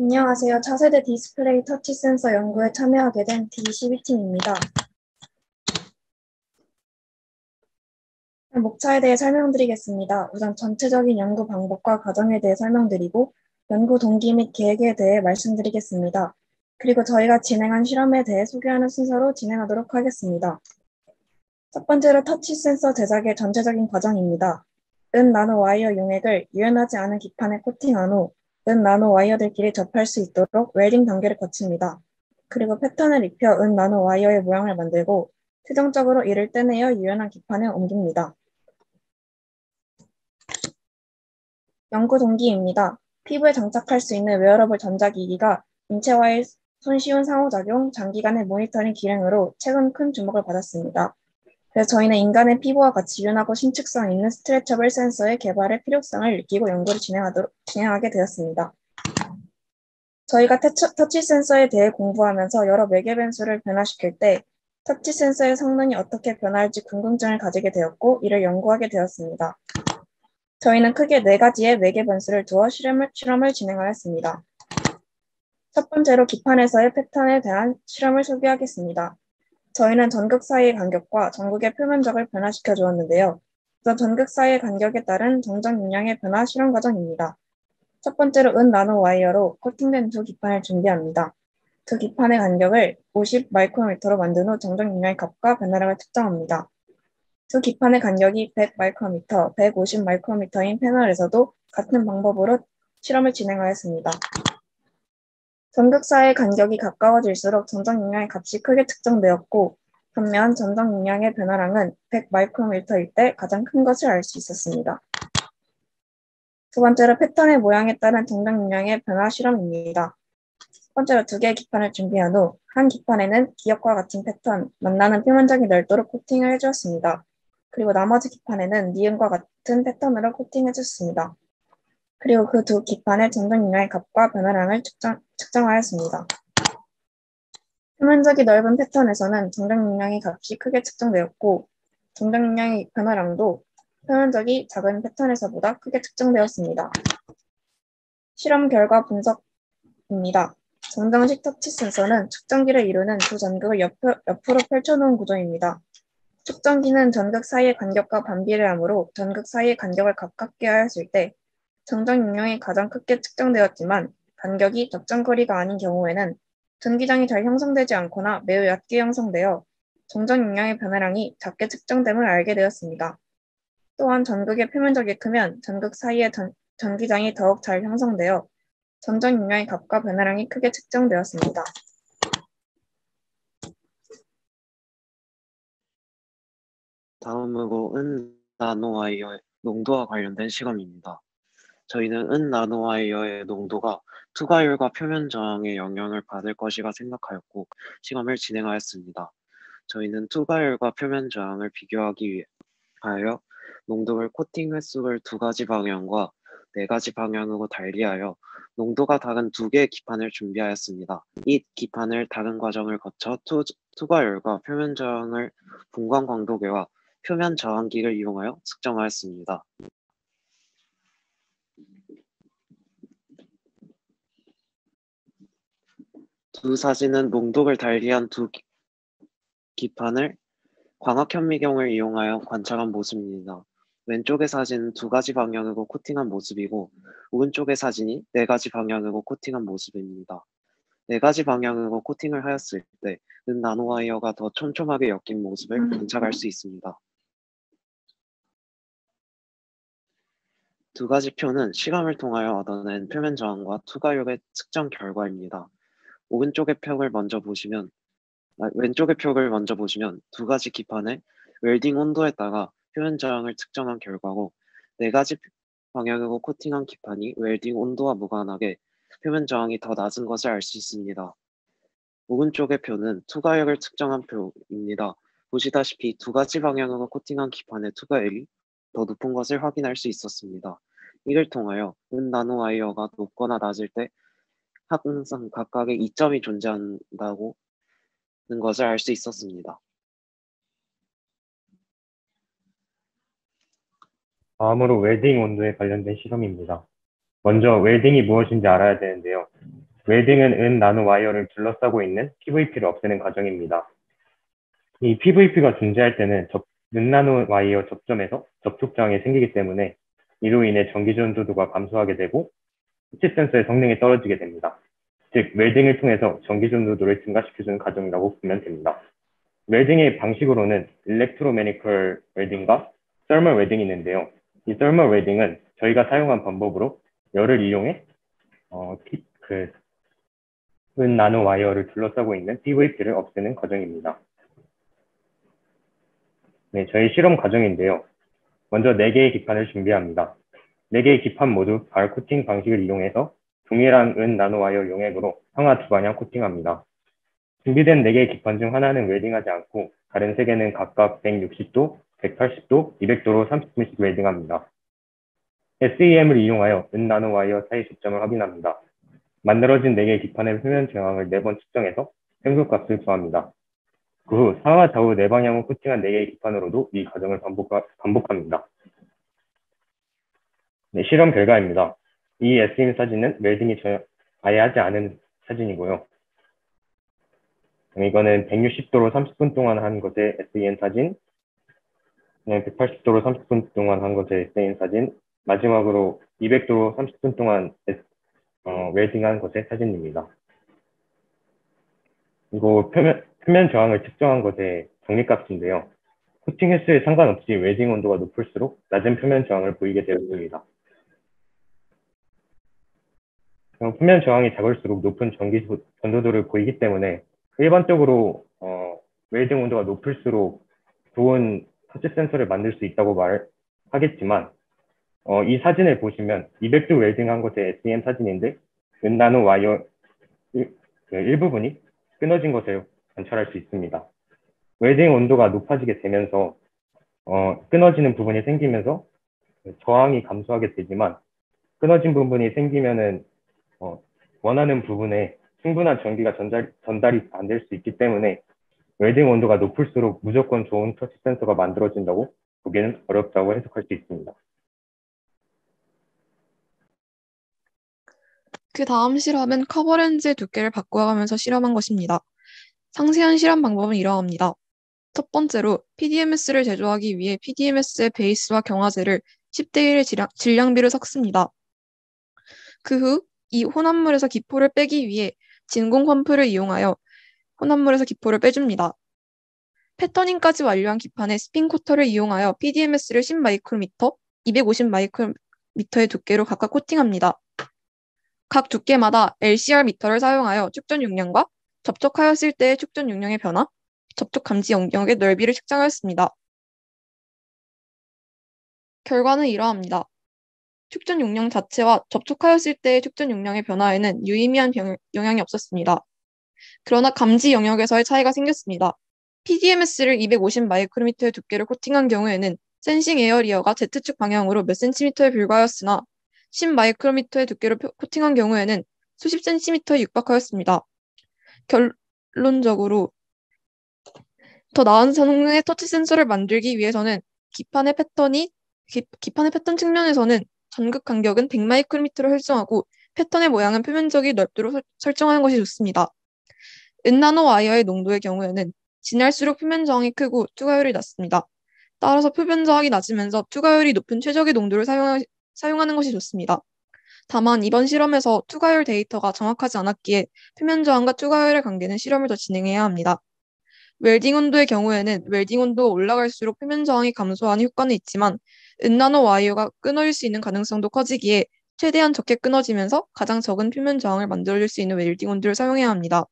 안녕하세요. 차세대 디스플레이 터치 센서 연구에 참여하게 된 D12팀입니다. 목차에 대해 설명드리겠습니다. 우선 전체적인 연구 방법과 과정에 대해 설명드리고 연구 동기 및 계획에 대해 말씀드리겠습니다. 그리고 저희가 진행한 실험에 대해 소개하는 순서로 진행하도록 하겠습니다. 첫 번째로 터치 센서 제작의 전체적인 과정입니다. 은 나노 와이어 용액을 유연하지 않은 기판에 코팅한 후 은 나노 와이어들끼리 접할 수 있도록 웰딩 단계를 거칩니다. 그리고 패턴을 입혀 은 나노 와이어의 모양을 만들고 최종적으로 이를 떼내어 유연한 기판에 옮깁니다. 연구 동기입니다. 피부에 장착할 수 있는 웨어러블 전자기기가 인체와의 손쉬운 상호작용, 장기간의 모니터링 기능으로 최근 큰 주목을 받았습니다. 그래서 저희는 인간의 피부와 같이 유연하고 신축성 있는 스트레쳐블 센서의 개발의 필요성을 느끼고 연구를 진행하게 되었습니다. 저희가 터치 센서에 대해 공부하면서 여러 매개 변수를 변화시킬 때 터치 센서의 성능이 어떻게 변화할지 궁금증을 가지게 되었고 이를 연구하게 되었습니다. 저희는 크게 4가지의 매개 변수를 두어 실험을 진행하였습니다. 첫 번째로 기판에서의 패턴에 대한 실험을 소개하겠습니다. 저희는 전극 사이의 간격과 전극의 표면적을 변화시켜 주었는데요. 우선 전극 사이의 간격에 따른 정적 용량의 변화 실험 과정입니다. 첫 번째로 은 나노 와이어로 코팅된 두 기판을 준비합니다. 두 기판의 간격을 50 마이크로미터로 만든 후 정적 용량의 값과 변화량을 측정합니다. 두 기판의 간격이 100 마이크로미터, 150 마이크로미터인 패널에서도 같은 방법으로 실험을 진행하였습니다. 전극사의 간격이 가까워질수록 전적 용량의 값이 크게 측정되었고 반면 전적 용량의 변화량은 100 마이크로미터일 때 가장 큰 것을 알 수 있었습니다. 두 번째로 패턴의 모양에 따른 정적 용량의 변화 실험입니다. 첫 번째로 2개의 기판을 준비한 후 한 기판에는 기역과 같은 패턴, 만나는 표면적인 넓도로 코팅을 해주었습니다. 그리고 나머지 기판에는 니은과 같은 패턴으로 코팅해주었습니다. 그리고 그 두 기판의 전적 용량의 값과 변화량을 측정하였습니다. 표면적이 넓은 패턴에서는 정적 용량의 값이 크게 측정되었고 정적 용량의 변화량도 표면적이 작은 패턴에서보다 크게 측정되었습니다. 실험 결과 분석입니다. 정정식 터치 센서는 측정기를 이루는 두 전극을 옆으로 펼쳐놓은 구조입니다. 측정기는 전극 사이의 간격과 반비례 하므로 전극 사이의 간격을 가깝게 하였을 때 정적 용량이 가장 크게 측정되었지만 간격이 적정거리가 아닌 경우에는 전기장이 잘 형성되지 않거나 매우 얕게 형성되어 정적 용량의 변화량이 작게 측정됨을 알게 되었습니다. 또한 전극의 표면적이 크면 전극 사이의 전기장이 더욱 잘 형성되어 전적 용량의 값과 변화량이 크게 측정되었습니다. 다음으로 은 나노와이어의 농도와 관련된 실험입니다. 저희는 은 나노와이어의 농도가 투과율과 표면 저항의 영향을 받을 것이라 생각하였고 실험을 진행하였습니다. 저희는 투과율과 표면 저항을 비교하기 위하여 농도를 코팅 횟수를 2가지 방향과 4가지 방향으로 달리하여 농도가 다른 2개의 기판을 준비하였습니다. 이 기판을 다른 과정을 거쳐 투과율과 표면 저항을 분광 광도계와 표면 저항기를 이용하여 측정하였습니다. 두 사진은 농도를 달리한 두 기판을 광학 현미경을 이용하여 관찰한 모습입니다. 왼쪽의 사진은 2가지 방향으로 코팅한 모습이고 오른쪽의 사진이 4가지 방향으로 코팅한 모습입니다. 4가지 방향으로 코팅을 하였을 때 은 나노와이어가 더 촘촘하게 엮인 모습을 관찰할 수 있습니다. 2가지 표는 실험을 통하여 얻어낸 표면 저항과 투과율의 측정 결과입니다. 왼쪽의 표를 먼저 보시면 2가지 기판의 웰딩 온도에 따라 표면 저항을 측정한 결과고 4가지 방향으로 코팅한 기판이 웰딩 온도와 무관하게 표면 저항이 더 낮은 것을 알 수 있습니다. 오른쪽의 표는 투과율을 측정한 표입니다. 보시다시피 2가지 방향으로 코팅한 기판의 투과율이 더 높은 것을 확인할 수 있었습니다. 이를 통하여 은 나노와이어가 높거나 낮을 때 항상 각각의 이점이 존재한다고 는 것을 알 수 있었습니다. 다음으로 웰딩 온도에 관련된 실험입니다. 먼저 웰딩이 무엇인지 알아야 되는데요. 웰딩은 은 나노 와이어를 둘러싸고 있는 PVP를 없애는 과정입니다. 이 PVP가 존재할 때는 은 나노 와이어 접점에서 접촉 저항이 생기기 때문에 이로 인해 전기 전도도가 감소하게 되고 터치 센서의 성능이 떨어지게 됩니다. 즉, 웰딩을 통해서 전기 전도도를 증가시켜주는 과정이라고 보면 됩니다. 웰딩의 방식으로는 일렉트로메니컬 웰딩과 서멀 웰딩이 있는데요. 이 서멀 웰딩은 저희가 사용한 방법으로 열을 이용해 은 나노 와이어를 둘러싸고 있는 PVP를 없애는 과정입니다. 네, 저희 실험 과정인데요. 먼저 4개의 기판을 준비합니다. 4개의 기판 모두 발 코팅 방식을 이용해서 동일한 은 나노 와이어 용액으로 상하 두 방향 코팅합니다. 준비된 4개의 기판 중 하나는 웰딩하지 않고 다른 3개는 각각 160도, 180도, 200도로 30분씩 웰딩합니다. SEM을 이용하여 은 나노 와이어 사이 접점을 확인합니다. 만들어진 4개의 기판의 표면 저항을 4번 측정해서 평균값을 구합니다. 그 후 상하 좌우 4방향을 코팅한 4개의 기판으로도 이 과정을 반복합니다. 네, 실험 결과입니다. 이 SEM 사진은 웰딩이 아예 하지 않은 사진이고요. 이거는 160도로 30분 동안 한 것의 SEM 사진, 180도로 30분 동안 한 것의 SEM 사진, 마지막으로 200도로 30분 동안 웰딩한 것의 사진입니다. 그리고 표면 저항을 측정한 것의 정리값인데요. 코팅 횟수에 상관없이 웰딩 온도가 높을수록 낮은 표면 저항을 보이게 되었습니다. 표면 저항이 작을수록 높은 전기 전도도를 보이기 때문에 일반적으로 웰딩 온도가 높을수록 좋은 터치 센서를 만들 수 있다고 말하겠지만 이 사진을 보시면 200도 웰딩한 것의 SEM 사진인데 은 나노 와이어 일부분이 끊어진 것을 관찰할 수 있습니다. 웰딩 온도가 높아지게 되면서 끊어지는 부분이 생기면서 저항이 감소하게 되지만 끊어진 부분이 생기면은 원하는 부분에 충분한 전기가 전달이 안 될 수 있기 때문에 웰딩 온도가 높을수록 무조건 좋은 터치 센서가 만들어진다고 보기는 어렵다고 해석할 수 있습니다. 그 다음 실험은 커버렌즈의 두께를 바꿔가면서 실험한 것입니다. 상세한 실험 방법은 이러합니다. 첫 번째로 PDMS를 제조하기 위해 PDMS의 베이스와 경화제를 10대 1의 질량비를 섞습니다. 그 후 이 혼합물에서 기포를 빼기 위해 진공 펌프를 이용하여 혼합물에서 기포를 빼줍니다. 패터닝까지 완료한 기판에 스핀 코터를 이용하여 PDMS를 10마이크로미터, 250마이크로미터의 두께로 각각 코팅합니다. 각 두께마다 LCR 미터를 사용하여 축전 용량과 접촉하였을 때의 축전 용량의 변화, 접촉 감지 영역의 넓이를 측정하였습니다. 결과는 이러합니다. 축전 용량 자체와 접촉하였을 때의 축전 용량의 변화에는 유의미한 영향이 없었습니다. 그러나 감지 영역에서의 차이가 생겼습니다. PDMS를 250마이크로미터의 두께로 코팅한 경우에는 센싱 에어리어가 Z축 방향으로 몇 센티미터에 불과하였으나 10마이크로미터의 두께로 코팅한 경우에는 수십 센티미터에 육박하였습니다. 결론적으로 더 나은 성능의 터치 센서를 만들기 위해서는 기판의 패턴 측면에서는 전극 간격은 100마이크로미터로 설정하고 패턴의 모양은 표면적이 넓도록 설정하는 것이 좋습니다. 은나노 와이어의 농도의 경우에는 진할수록 표면 저항이 크고 투과율이 낮습니다. 따라서 표면 저항이 낮으면서 투과율이 높은 최적의 농도를 사용하는 것이 좋습니다. 다만 이번 실험에서 투과율 데이터가 정확하지 않았기에 표면 저항과 투과율의 관계는 실험을 더 진행해야 합니다. 웰딩 온도의 경우에는 웰딩 온도가 올라갈수록 표면 저항이 감소하는 효과는 있지만 은나노 와이어가 끊어질 수 있는 가능성도 커지기에 최대한 적게 끊어지면서 가장 적은 표면 저항을 만들어줄 수 있는 웰딩 온도를 사용해야 합니다.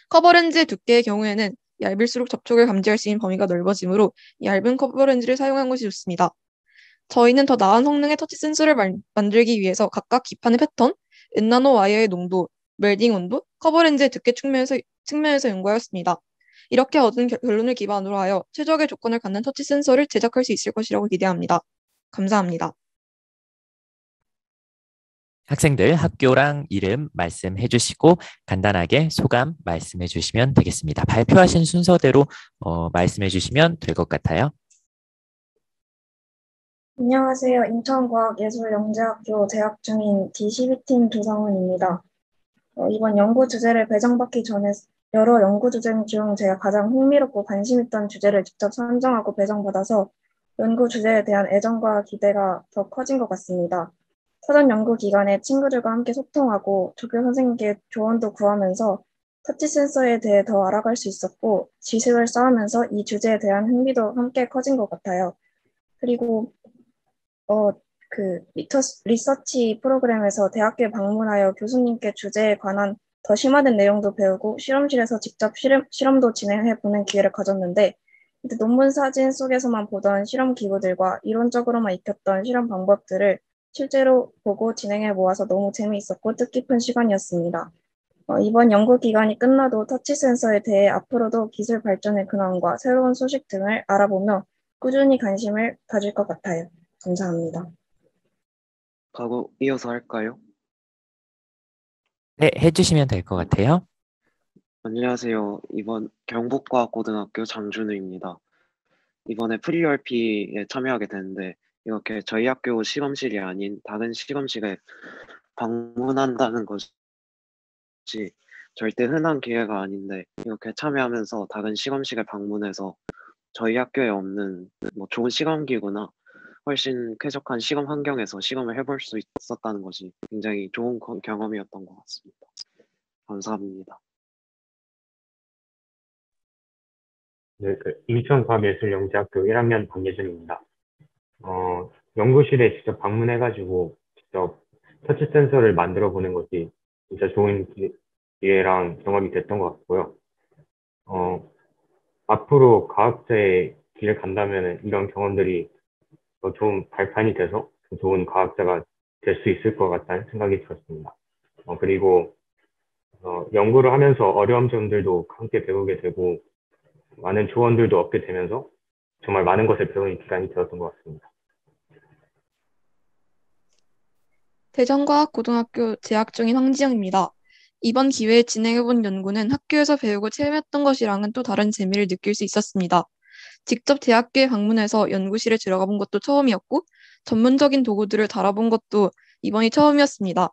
커버렌즈의 두께의 경우에는 얇을수록 접촉을 감지할 수 있는 범위가 넓어지므로 얇은 커버렌즈를 사용하는 것이 좋습니다. 저희는 더 나은 성능의 터치 센서를 만들기 위해서 각각 기판의 패턴, 은나노 와이어의 농도, 웰딩 온도, 커버렌즈의 두께 측면에서 연구하였습니다. 이렇게 얻은 결론을 기반으로 하여 최적의 조건을 갖는 터치 센서를 제작할 수 있을 것이라고 기대합니다. 감사합니다. 학생들 학교랑 이름 말씀해 주시고 간단하게 소감 말씀해 주시면 되겠습니다. 발표하신 순서대로 말씀해 주시면 될 것 같아요. 안녕하세요. 인천과학예술영재학교 재학 중인 D12팀 조상훈입니다. 이번 연구 주제를 배정받기 전에 여러 연구 주제 중 제가 가장 흥미롭고 관심 있던 주제를 직접 선정하고 배정받아서 연구 주제에 대한 애정과 기대가 더 커진 것 같습니다. 사전 연구 기간에 친구들과 함께 소통하고 조교 선생님께 조언도 구하면서 터치 센서에 대해 더 알아갈 수 있었고 지식을 쌓으면서 이 주제에 대한 흥미도 함께 커진 것 같아요. 그리고 리서치 프로그램에서 대학교에 방문하여 교수님께 주제에 관한 더 심화된 내용도 배우고 실험실에서 직접 실험도 진행해 보는 기회를 가졌는데 이때 논문 사진 속에서만 보던 실험 기구들과 이론적으로만 익혔던 실험 방법들을 실제로 보고 진행해 모아서 너무 재미있었고 뜻깊은 시간이었습니다. 이번 연구 기간이 끝나도 터치 센서에 대해 앞으로도 기술 발전의 근원과 새로운 소식 등을 알아보며 꾸준히 관심을 가질 것 같아요. 감사합니다. 바로 이어서 할까요? 네, 해주시면 될 것 같아요. 안녕하세요. 이번 경북과학고등학교 장준우입니다. 이번에 프리얼피에 참여하게 됐는데 이렇게 저희 학교 실험실이 아닌 다른 실험실에 방문한다는 것이 절대 흔한 기회가 아닌데 이렇게 참여하면서 다른 실험실에 방문해서 저희 학교에 없는 좋은 실험기구나 훨씬 쾌적한 실험 환경에서 실험을 해볼 수 있었다는 것이 굉장히 좋은 경험이었던 것 같습니다. 감사합니다. 네, 인천과학예술영재학교 1학년 박예준입니다. 연구실에 직접 방문해가지고 직접 터치 센서를 만들어 보는 것이 진짜 좋은 기회랑 경험이 됐던 것 같고요. 앞으로 과학자의 길을 간다면 이런 경험들이 더 좋은 발판이 돼서 더 좋은 과학자가 될 수 있을 것 같다는 생각이 들었습니다. 그리고 연구를 하면서 어려운 점들도 함께 배우게 되고 많은 조언들도 얻게 되면서 정말 많은 것을 배우는 기간이 되었던 것 같습니다. 대전과학고등학교 재학 중인 황지영입니다. 이번 기회에 진행해본 연구는 학교에서 배우고 체험했던 것이랑은 또 다른 재미를 느낄 수 있었습니다. 직접 대학교에 방문해서 연구실에 들어가 본 것도 처음이었고 전문적인 도구들을 달아본 것도 이번이 처음이었습니다.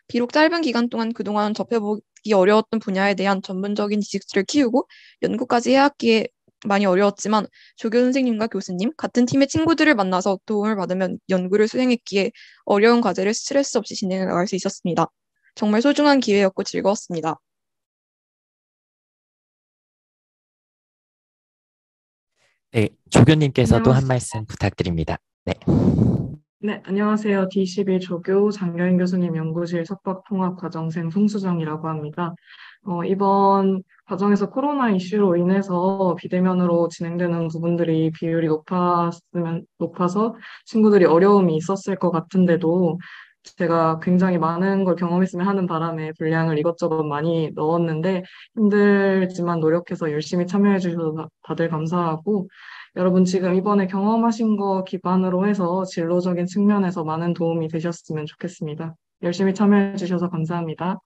비록 짧은 기간 동안 그동안 접해보기 어려웠던 분야에 대한 전문적인 지식들을 키우고 연구까지 해왔기에 많이 어려웠지만 조교 선생님과 교수님, 같은 팀의 친구들을 만나서 도움을 받으면 연구를 수행했기에 어려운 과제를 스트레스 없이 진행해 나갈 수 있었습니다. 정말 소중한 기회였고 즐거웠습니다. 네, 조교님께서도 한 안녕하세요. 말씀 부탁드립니다. 네. 네, 안녕하세요. D11 조교 장경인 교수님 연구실 석박통합과정생 송수정이라고 합니다. 이번 과정에서 코로나 이슈로 인해서 비대면으로 진행되는 부분들이 비율이 높아서 친구들이 어려움이 있었을 것 같은데도 제가 굉장히 많은 걸 경험했으면 하는 바람에 분량을 이것저것 많이 넣었는데 힘들지만 노력해서 열심히 참여해 주셔서 다들 감사하고 여러분 지금 이번에 경험하신 거 기반으로 해서 진로적인 측면에서 많은 도움이 되셨으면 좋겠습니다. 열심히 참여해 주셔서 감사합니다.